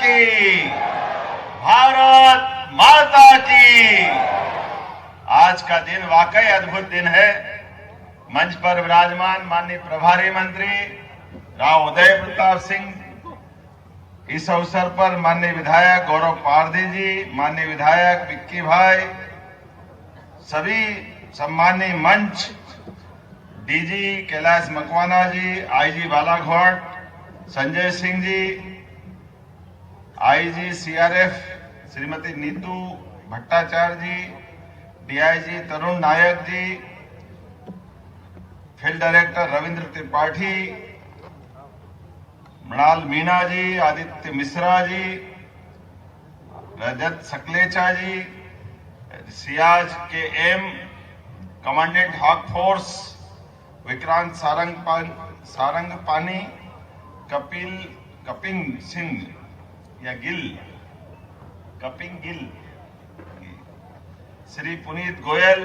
की, भारत माता की। आज का दिन वाकई अद्भुत दिन है। मंच पर विराजमान माननीय प्रभारी मंत्री राव उदय प्रताप सिंह, इस अवसर पर माननीय विधायक गौरव पारधी जी, माननीय विधायक विक्की भाई, सभी सम्मानीय मंच, DG Kailash Makwana ji, IG Balaghat Sanjay Singh ji, IG CRF Shrimati Neetu Bhattacharya ji, DIG Tarun Nayak ji, field director Ravindra Tripathi, Mrinal Meena ji, Aditya Mishra ji, Rajat Sakalecha ji, Siyaj K M, commandant hawk force Vikrant Sarangpani, Kaping Singh या कपिंग गिल, श्री पुनीत गोयल,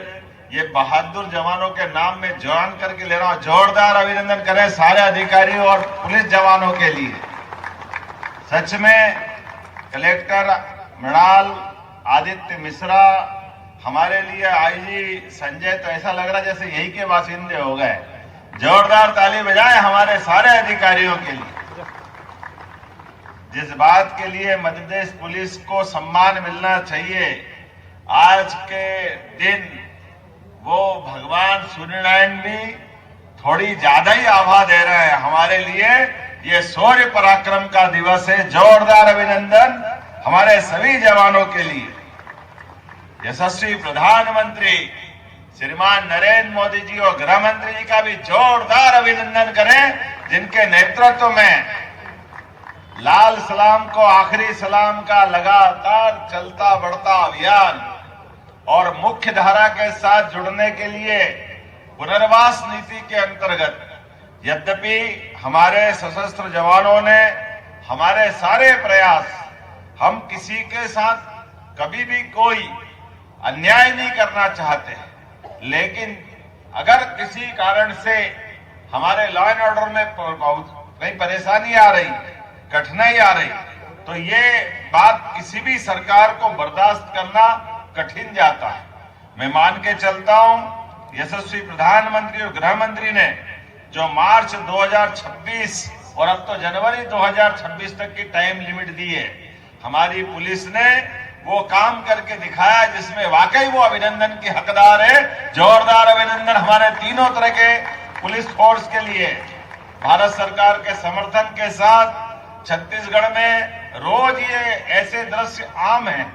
ये बहादुर जवानों के नाम में जवान करके ले रहा हूं। जोरदार अभिनंदन करें सारे अधिकारियों और पुलिस जवानों के लिए। सच में कलेक्टर मृणाल, आदित्य मिश्रा, हमारे लिए आईजी संजय, तो ऐसा लग रहा जैसे यही के बासिंदे हो गए। जोरदार ताली बजाएं हमारे सारे अधिकारियों के लिए। जिस बात के लिए मध्य प्रदेश पुलिस को सम्मान मिलना चाहिए, आज के दिन वो भगवान सूर्यनारायण भी थोड़ी ज्यादा ही आभा दे रहे हैं हमारे लिए। ये शौर्य पराक्रम का दिवस है। जोरदार अभिनंदन हमारे सभी जवानों के लिए। यशस्वी प्रधानमंत्री श्रीमान नरेंद्र मोदी जी और गृह मंत्री जी का भी जोरदार अभिनंदन करें, जिनके नेतृत्व में लाल सलाम को आखिरी सलाम का लगातार चलता बढ़ता अभियान और मुख्य धारा के साथ जुड़ने के लिए पुनर्वास नीति के अंतर्गत, यद्यपि हमारे सशस्त्र जवानों ने हमारे सारे प्रयास, हम किसी के साथ कभी भी कोई अन्याय नहीं करना चाहते, लेकिन अगर किसी कारण से हमारे लॉ एंड ऑर्डर में कहीं परेशानी आ रही, कठिनाई आ रही, तो ये बात किसी भी सरकार को बर्दाश्त करना कठिन जाता है। मैं मान के चलता हूं, यशस्वी प्रधानमंत्री और गृह मंत्री ने जो मार्च 2026 और अब तो जनवरी 2026 तक की टाइम लिमिट दी है, हमारी पुलिस ने वो काम करके दिखाया जिसमें वाकई वो अभिनंदन की हकदार है। जोरदार अभिनंदन हमारे तीनों तरह के पुलिस फोर्स के लिए। भारत सरकार के समर्थन के साथ छत्तीसगढ़ में रोज ये ऐसे दृश्य आम है।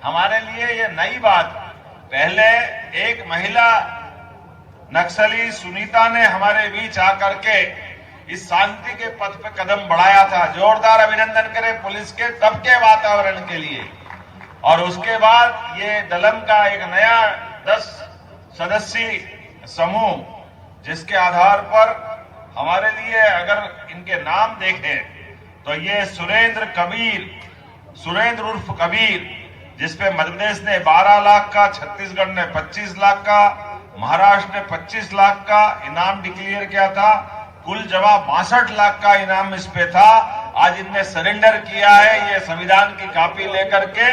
हमारे लिए ये नई बात, पहले एक महिला नक्सली सुनीता ने हमारे बीच आकर के इस शांति के पथ पे कदम बढ़ाया था। जोरदार अभिनंदन करें पुलिस के तब के वातावरण के लिए। और उसके बाद ये दलम का एक नया 10 सदस्यीय समूह, जिसके आधार पर हमारे लिए अगर इनके नाम देखें तो ये सुरेंद्र उर्फ कबीर, जिसपे मध्य प्रदेश ने 12 लाख का, छत्तीसगढ़ ने 25 लाख का, महाराष्ट्र ने 25 लाख का इनाम डिक्लेयर किया था। कुल जमा 62 लाख का इनाम इस पे था। आज इनने सरेंडर किया है ये संविधान की कॉपी लेकर के।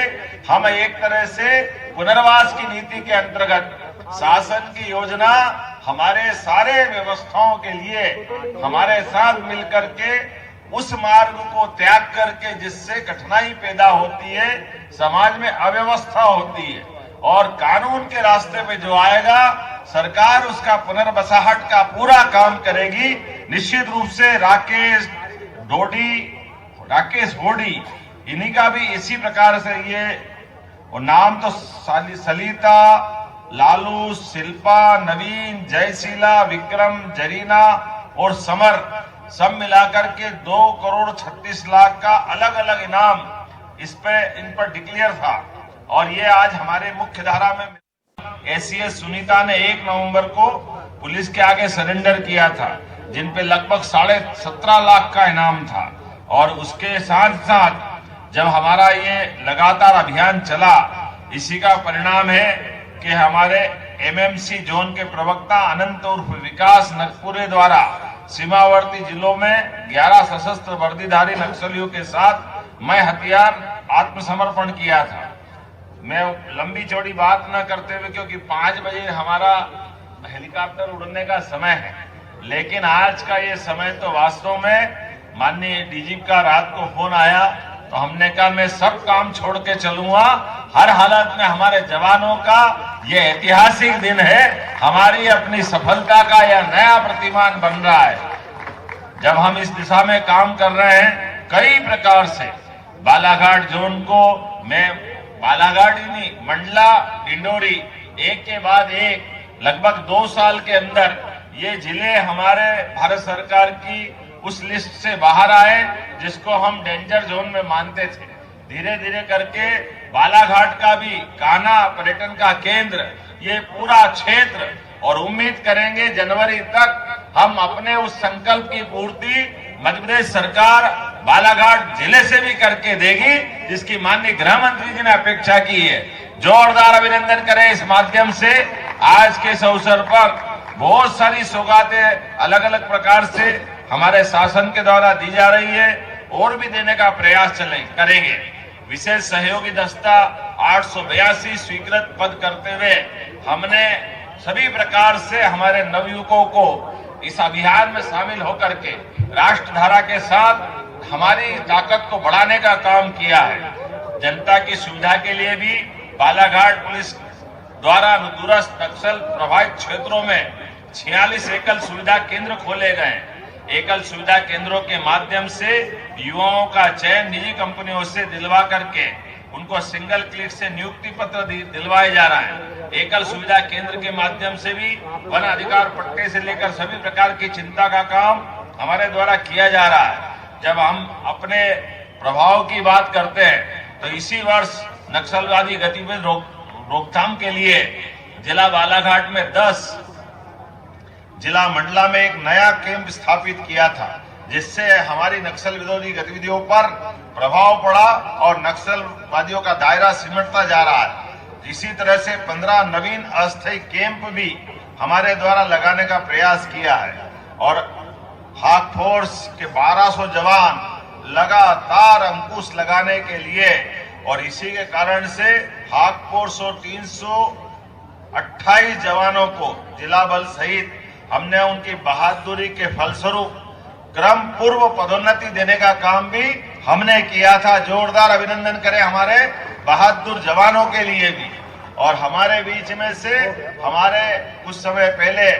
हम एक तरह से पुनर्वास की नीति के अंतर्गत शासन की योजना हमारे सारे व्यवस्थाओं के लिए हमारे साथ मिलकर के उस मार्ग को त्याग करके जिससे कठिनाई पैदा होती है, समाज में अव्यवस्था होती है, और कानून के रास्ते पे जो आएगा सरकार उसका पुनर्बसाहट का पूरा काम करेगी। निश्चित रूप से राकेश होडी, इन्हीं का भी इसी प्रकार से ये और नाम तो सलिता, लालू, शिल्पा, नवीन, जयशीला, विक्रम, जरीना और समर सब मिलाकर के 2,36,00,000 का अलग अलग इनाम इन पर डिक्लेयर था। और ये आज हमारे मुख्य धारा में एसीएस सुनीता ने 1 नवंबर को पुलिस के आगे सरेंडर किया था, जिन पे लगभग 17.5 लाख का इनाम था। और उसके साथ साथ जब हमारा ये लगातार अभियान चला, इसी का परिणाम है कि हमारे एमएमसी जोन के प्रवक्ता अनंत उर्फ विकास नगपुरे द्वारा सीमावर्ती जिलों में 11 सशस्त्र वर्दीधारी नक्सलियों के साथ मैं हथियार आत्मसमर्पण किया था। मैं लंबी चौड़ी बात न करते हुए, क्योंकि 5 बजे हमारा हेलीकॉप्टर उड़ने का समय है, लेकिन आज का ये समय तो वास्तव में माननीय डीजीपी का रात को फोन आया तो हमने कहा मैं सब काम छोड़ के चलूंगा। हर हालत में हमारे जवानों का ये ऐतिहासिक दिन है, हमारी अपनी सफलता का यह नया प्रतिमान बन रहा है। जब हम इस दिशा में काम कर रहे हैं, कई प्रकार से बालाघाट जोन को, मैं बालाघाट ही नहीं, मंडला, डिंडोरी, एक के बाद एक लगभग 2 साल के अंदर ये जिले हमारे भारत सरकार की उस लिस्ट से बाहर आए जिसको हम डेंजर जोन में मानते थे। धीरे धीरे करके बालाघाट का भी कान्हा पर्यटन का केंद्र, ये पूरा क्षेत्र, और उम्मीद करेंगे जनवरी तक हम अपने उस संकल्प की पूर्ति मध्य प्रदेश सरकार बालाघाट जिले से भी करके देगी, जिसकी माननीय गृह मंत्री जी ने अपेक्षा की है। जोरदार अभिनंदन करें इस माध्यम से। आज के इस अवसर पर बहुत सारी सौगातें अलग अलग प्रकार से हमारे शासन के द्वारा दी जा रही है और भी देने का प्रयास करेंगे। विशेष सहयोगी दस्ता 882 स्वीकृत पद करते हुए हमने सभी प्रकार से हमारे नवयुवकों को इस अभियान में शामिल होकर के राष्ट्रधारा के साथ हमारी ताकत को बढ़ाने का काम किया है। जनता की सुविधा के लिए भी बालाघाट पुलिस द्वारा दूरस्थ नक्सल प्रभावित क्षेत्रों में 46 एकल सुविधा केंद्र खोले गए। एकल सुविधा केंद्रों के माध्यम से युवाओं का चयन निजी कंपनियों से दिलवा करके उनको सिंगल क्लिक से नियुक्ति पत्र दिलवाए जा रहा है। एकल सुविधा केंद्र के माध्यम से भी वन अधिकार पट्टे से लेकर सभी प्रकार की चिंता का काम हमारे द्वारा किया जा रहा है। जब हम अपने प्रभाव की बात करते हैं तो इसी वर्ष नक्सलवादी गतिविधि रोकथाम के लिए जिला बालाघाट में 10, जिला मंडला में एक नया कैंप स्थापित किया था, जिससे हमारी नक्सल विरोधी गतिविधियों पर प्रभाव पड़ा और नक्सलवादियों का दायरा सिमटता जा रहा है। इसी तरह से 15 नवीन अस्थायी कैंप भी हमारे द्वारा लगाने का प्रयास किया है और हाक फोर्स के 1200 जवान लगातार अंकुश लगाने के लिए, और इसी के कारण से हाक फोर्स और 328 जवानों को जिला बल सहित हमने उनकी बहादुरी के फलस्वरूप क्रम पूर्व पदोन्नति देने का काम भी हमने किया था। जोरदार अभिनंदन करें हमारे बहादुर जवानों के लिए भी। और हमारे बीच में से हमारे कुछ समय पहले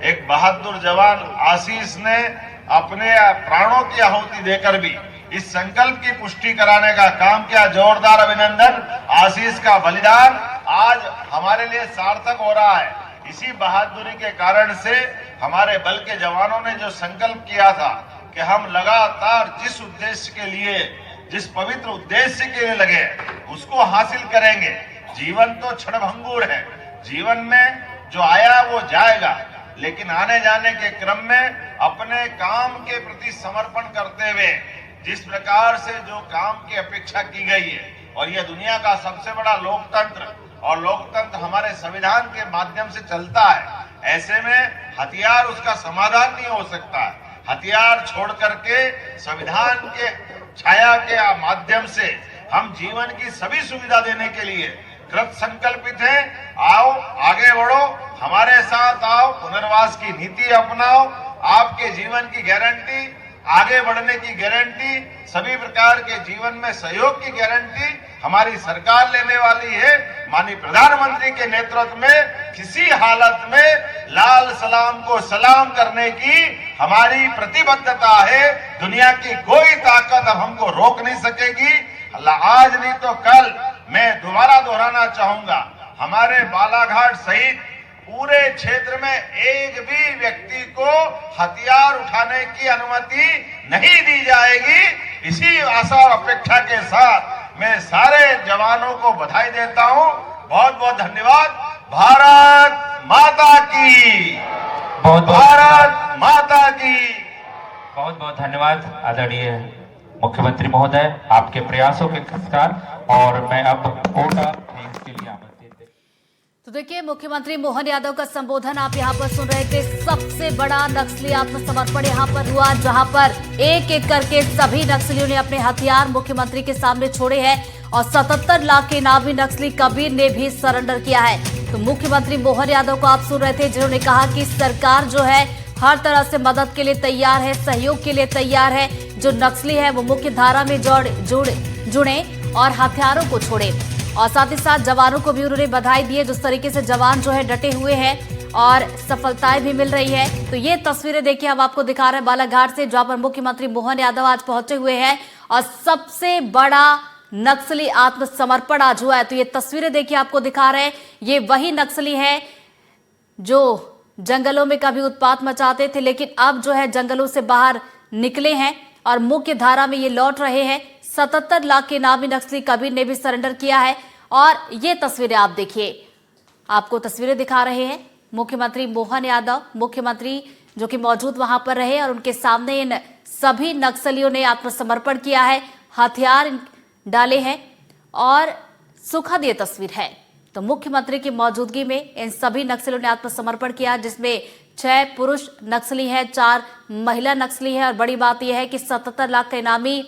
एक बहादुर जवान आशीष ने अपने प्राणों की आहुति देकर भी इस संकल्प की पुष्टि कराने का काम किया। जोरदार अभिनंदन। आशीष का बलिदान आज हमारे लिए सार्थक हो रहा है। इसी बहादुरी के कारण से हमारे बल के जवानों ने जो संकल्प किया था कि हम लगातार जिस उद्देश्य के लिए, जिस पवित्र उद्देश्य के लिए लगे, उसको हासिल करेंगे। जीवन तो क्षणभंगुर है, जीवन में जो आया वो जाएगा, लेकिन आने जाने के क्रम में अपने काम के प्रति समर्पण करते हुए जिस प्रकार से जो काम की अपेक्षा की गई है, और यह दुनिया का सबसे बड़ा लोकतंत्र, और लोकतंत्र हमारे संविधान के माध्यम से चलता है, ऐसे में हथियार उसका समाधान नहीं हो सकता है। हथियार छोड़ करके संविधान के छाया के माध्यम से हम जीवन की सभी सुविधा देने के लिए कृत संकल्पित हैं। आओ आगे बढ़ो, हमारे साथ आओ, पुनर्वास की नीति अपनाओ। आपके जीवन की गारंटी, आगे बढ़ने की गारंटी, सभी प्रकार के जीवन में सहयोग की गारंटी हमारी सरकार लेने वाली है। माननीय प्रधानमंत्री के नेतृत्व में किसी हालत में लाल सलाम को सलाम करने की हमारी प्रतिबद्धता है। दुनिया की कोई ताकत अब हमको रोक नहीं सकेगी। आज नहीं तो कल मैं दोबारा दोहराना चाहूंगा, हमारे बालाघाट सहित पूरे क्षेत्र में एक भी व्यक्ति को हथियार उठाने की अनुमति नहीं दी जाएगी। इसी आशा और अपेक्षा के साथ मैं सारे जवानों को बधाई देता हूं। बहुत बहुत धन्यवाद। भारत माता की, भारत माता की। बहुत बहुत धन्यवाद आदरणीय मुख्यमंत्री महोदय, आपके प्रयासों के पुरस्कार। और मैं अब कोटा के लिए आमंत्रित देखिए, मुख्यमंत्री मोहन यादव का संबोधन आप यहां पर सुन रहे थे। सबसे बड़ा नक्सली आत्मसमर्पण यहां पर हुआ, जहां पर एक एक करके सभी नक्सलियों ने अपने हथियार मुख्यमंत्री के सामने छोड़े हैं और 77 लाख के इनामी नक्सली कबीर ने भी सरेंडर किया है। तो मुख्यमंत्री मोहन यादव को आप सुन रहे थे, जिन्होंने कहा कि सरकार जो है हर तरह से मदद के लिए तैयार है, सहयोग के लिए तैयार है। जो नक्सली है वो मुख्य धारा में जुड़े और हथियारों को छोड़े। और साथ ही साथ जवानों को भी उन्होंने बधाई दी है। जिस तरीके से जवान जो है डटे हुए हैं और सफलताएं भी मिल रही है। तो ये तस्वीरें देखिए हम आपको दिखा रहे हैं बालाघाट से, जहां पर मुख्यमंत्री मोहन यादव आज पहुंचे हुए हैं और सबसे बड़ा नक्सली आत्मसमर्पण आज हुआ है। तो ये तस्वीरें देखिए आपको दिखा रहे हैं। ये वही नक्सली है जो जंगलों में कभी उत्पात मचाते थे, लेकिन अब जो है जंगलों से बाहर निकले हैं और मुख्य धारा में ये लौट रहे हैं। 77 लाख के इनामी नक्सली कबीर ने भी सरेंडर किया है। और ये तस्वीरें आप देखिए, आपको तस्वीरें दिखा रहे हैं मुख्यमंत्री मोहन यादव, मुख्यमंत्री जो कि मौजूद वहां पर रहे और उनके सामने इन सभी नक्सलियों ने आत्मसमर्पण किया है, हथियार डाले हैं और सुखद ये तस्वीर है। तो मुख्यमंत्री की मौजूदगी में इन सभी नक्सलियों ने आत्मसमर्पण किया, जिसमें 6 पुरुष नक्सली हैं, 4 महिला नक्सली हैं। और बड़ी बात यह है कि 77 लाख का इनामी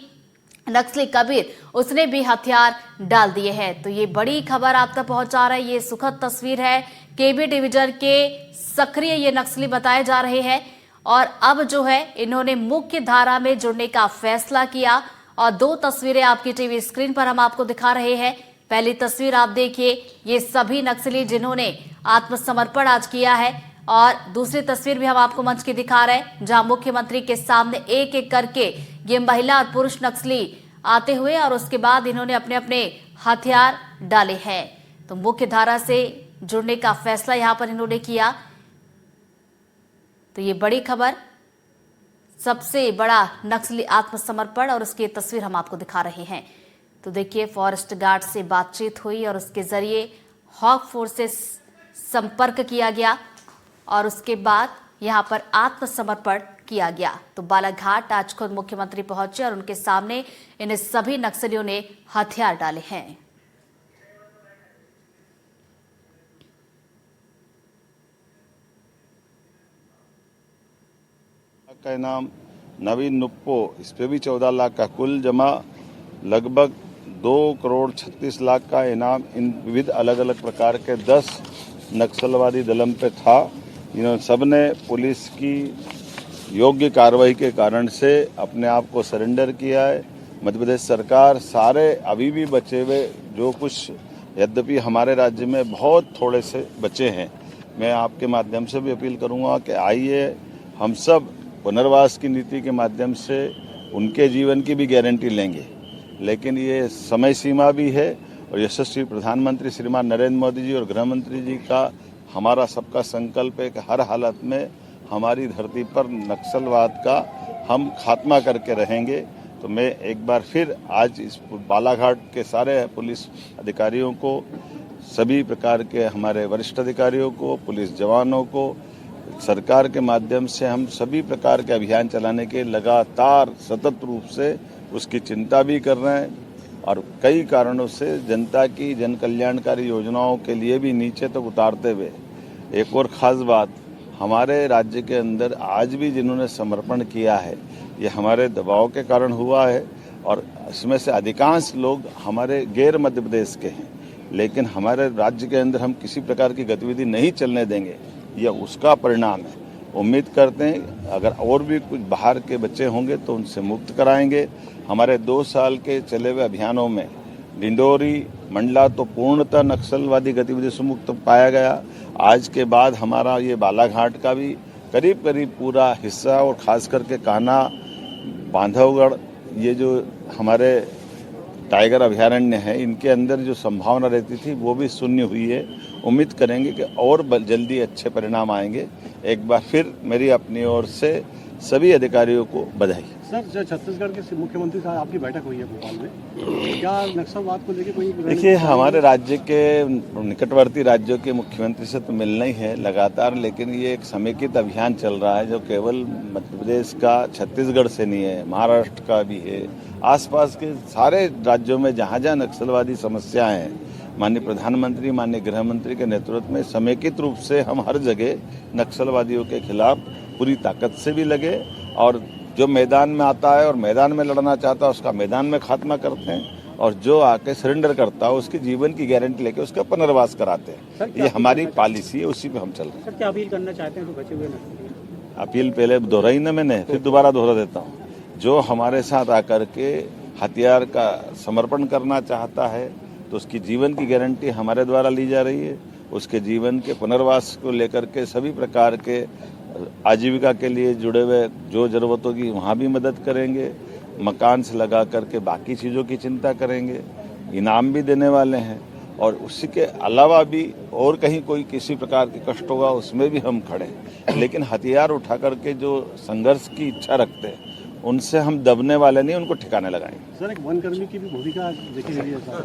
नक्सली कबीर, उसने भी हथियार डाल दिए हैं। तो ये बड़ी खबर आप तक पहुंचा रहा है। ये सुखद तस्वीर है। केबी डिवीजन के सक्रिय ये नक्सली बताए जा रहे हैं और अब जो है इन्होंने मुख्य धारा में जुड़ने का फैसला किया। और 2 तस्वीरें आपकी टीवी स्क्रीन पर हम आपको दिखा रहे हैं। पहली तस्वीर आप देखिए, ये सभी नक्सली जिन्होंने आत्मसमर्पण आज किया है, और दूसरी तस्वीर भी हम आपको मंच की दिखा रहे हैं, जहां मुख्यमंत्री के सामने एक एक करके ये महिला और पुरुष नक्सली आते हुए और उसके बाद इन्होंने अपने अपने हथियार डाले हैं। तो मुख्य धारा से जुड़ने का फैसला यहां पर इन्होंने किया। तो ये बड़ी खबर, सबसे बड़ा नक्सली आत्मसमर्पण, और उसकी तस्वीर हम आपको दिखा रहे हैं। तो देखिए, फॉरेस्ट गार्ड से बातचीत हुई और उसके जरिए हॉक फोर्स से संपर्क किया गया और उसके बाद यहां पर आत्मसमर्पण किया गया। तो बालाघाट आज खुद मुख्यमंत्री पहुंचे और उनके सामने इन सभी नक्सलियों ने हथियार डाले हैं। का इनाम नवीन नुप्पो, इस पे भी 14 लाख का, कुल जमा लगभग 2,36,00,000 का इनाम इन विविध अलग अलग प्रकार के 10 नक्सलवादी दलम पे था। इन्होंने सबने पुलिस की योग्य कार्रवाई के कारण से अपने आप को सरेंडर किया है। मध्य प्रदेश सरकार सारे अभी भी बचे हुए जो कुछ, यद्यपि हमारे राज्य में बहुत थोड़े से बचे हैं, मैं आपके माध्यम से भी अपील करूंगा कि आइए हम सब पुनर्वास की नीति के माध्यम से उनके जीवन की भी गारंटी लेंगे। लेकिन ये समय सीमा भी है और यशस्वी प्रधानमंत्री श्रीमान नरेंद्र मोदी जी और गृह मंत्री जी का हमारा सबका संकल्प है कि हर हालत में हमारी धरती पर नक्सलवाद का हम खात्मा करके रहेंगे। तो मैं एक बार फिर आज इस बालाघाट के सारे पुलिस अधिकारियों को, सभी प्रकार के हमारे वरिष्ठ अधिकारियों को, पुलिस जवानों को, सरकार के माध्यम से हम सभी प्रकार के अभियान चलाने के लगातार सतत रूप से उसकी चिंता भी कर रहे हैं और कई कारणों से जनता की जन कल्याणकारी योजनाओं के लिए भी नीचे तक उतारते हुए। एक और खास बात, हमारे राज्य के अंदर आज भी जिन्होंने समर्पण किया है, ये हमारे दबाव के कारण हुआ है और इसमें से अधिकांश लोग हमारे गैर मध्य प्रदेश के हैं। लेकिन हमारे राज्य के अंदर हम किसी प्रकार की गतिविधि नहीं चलने देंगे, यह उसका परिणाम है। उम्मीद करते हैं अगर और भी कुछ बाहर के बच्चे होंगे तो उनसे मुक्त कराएंगे। हमारे 2 साल के चले हुए अभियानों में डिंडोरी मंडला तो पूर्णतः नक्सलवादी गतिविधि से मुक्त पाया गया। आज के बाद हमारा ये बालाघाट का भी करीब करीब पूरा हिस्सा और खास करके कान्हा, बांधवगढ़, ये जो हमारे टाइगर अभयारण्य है, इनके अंदर जो संभावना रहती थी वो भी शून्य हुई है। उम्मीद करेंगे कि और जल्दी अच्छे परिणाम आएंगे। एक बार फिर मेरी अपनी ओर से सभी अधिकारियों को बधाई। सर, जो छत्तीसगढ़ के मुख्यमंत्री साहब आपकी बैठक हुई है भोपाल में, क्या नक्सलवाद को लेकर कोई? देखिए, हमारे राज्य के निकटवर्ती राज्यों के मुख्यमंत्री से तो मिलना ही है लगातार, लेकिन ये एक समेकित अभियान चल रहा है जो केवल मध्य प्रदेश का, छत्तीसगढ़ से नहीं है, महाराष्ट्र का भी है, आसपास के सारे राज्यों में जहाँ जहाँ नक्सलवादी समस्याएं हैं, माननीय प्रधानमंत्री, माननीय गृह मंत्री के नेतृत्व में समेकित रूप से हम हर जगह नक्सलवादियों के खिलाफ पूरी ताकत से भी लगे और जो मैदान में आता है और मैदान में लड़ना चाहता है उसका मैदान में खात्मा करते हैं और जो आके सरेंडर करता है उसकी जीवन की गारंटी लेके उसका पुनर्वास कराते हैं। ये हमारी पॉलिसी है, उसी पे हम चल रहे हैं। सर क्या अपील करना चाहते हैं तो बचे हुए नक्सली? अपील पहले दोहराई ना मैंने, फिर दोबारा दोहरा देता हूँ। जो हमारे साथ आकर के हथियार का समर्पण करना चाहता है तो उसकी जीवन की गारंटी हमारे द्वारा ली जा रही है। उसके जीवन के पुनर्वास को लेकर के सभी प्रकार के आजीविका के लिए जुड़े हुए जो जरूरत होगी वहाँ भी मदद करेंगे। मकान से लगा करके बाकी चीज़ों की चिंता करेंगे। इनाम भी देने वाले हैं और उसी के अलावा भी और कहीं कोई किसी प्रकार के कष्ट होगा उसमें भी हम खड़े हैं। लेकिन हथियार उठा करके जो संघर्ष की इच्छा रखते हैं उनसे हम दबने वाले नहीं, उनको ठिकाने लगाएंगे। सर एक वनकर्मी की भी भूमिका देखी गई है सर।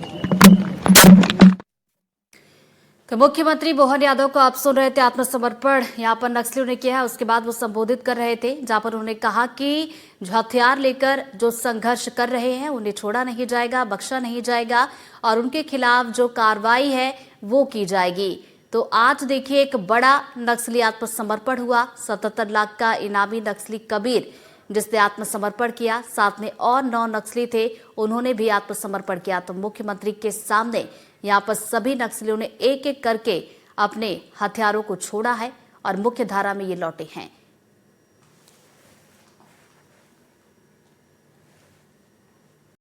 तो मुख्यमंत्री मोहन यादव को आप सुन रहे थे, आत्मसमर्पण यहाँ पर नक्सलियों ने किया है। उसके बाद वो संबोधित कर रहे थे, जहां पर उन्होंने कहा कि जो हथियार लेकर जो संघर्ष कर रहे हैं उन्हें छोड़ा नहीं जाएगा, बख्शा नहीं जाएगा और उनके खिलाफ जो कार्रवाई है वो की जाएगी। तो आज देखिए एक बड़ा नक्सली आत्मसमर्पण हुआ। 77 लाख का इनामी नक्सली कबीर जिसने आत्मसमर्पण किया, साथ में और 9 नक्सली थे, उन्होंने भी आत्मसमर्पण किया। तो मुख्यमंत्री के सामने यहाँ पर सभी नक्सलियों ने एक एक करके अपने हथियारों को छोड़ा है और मुख्य धारा में ये लौटे हैं।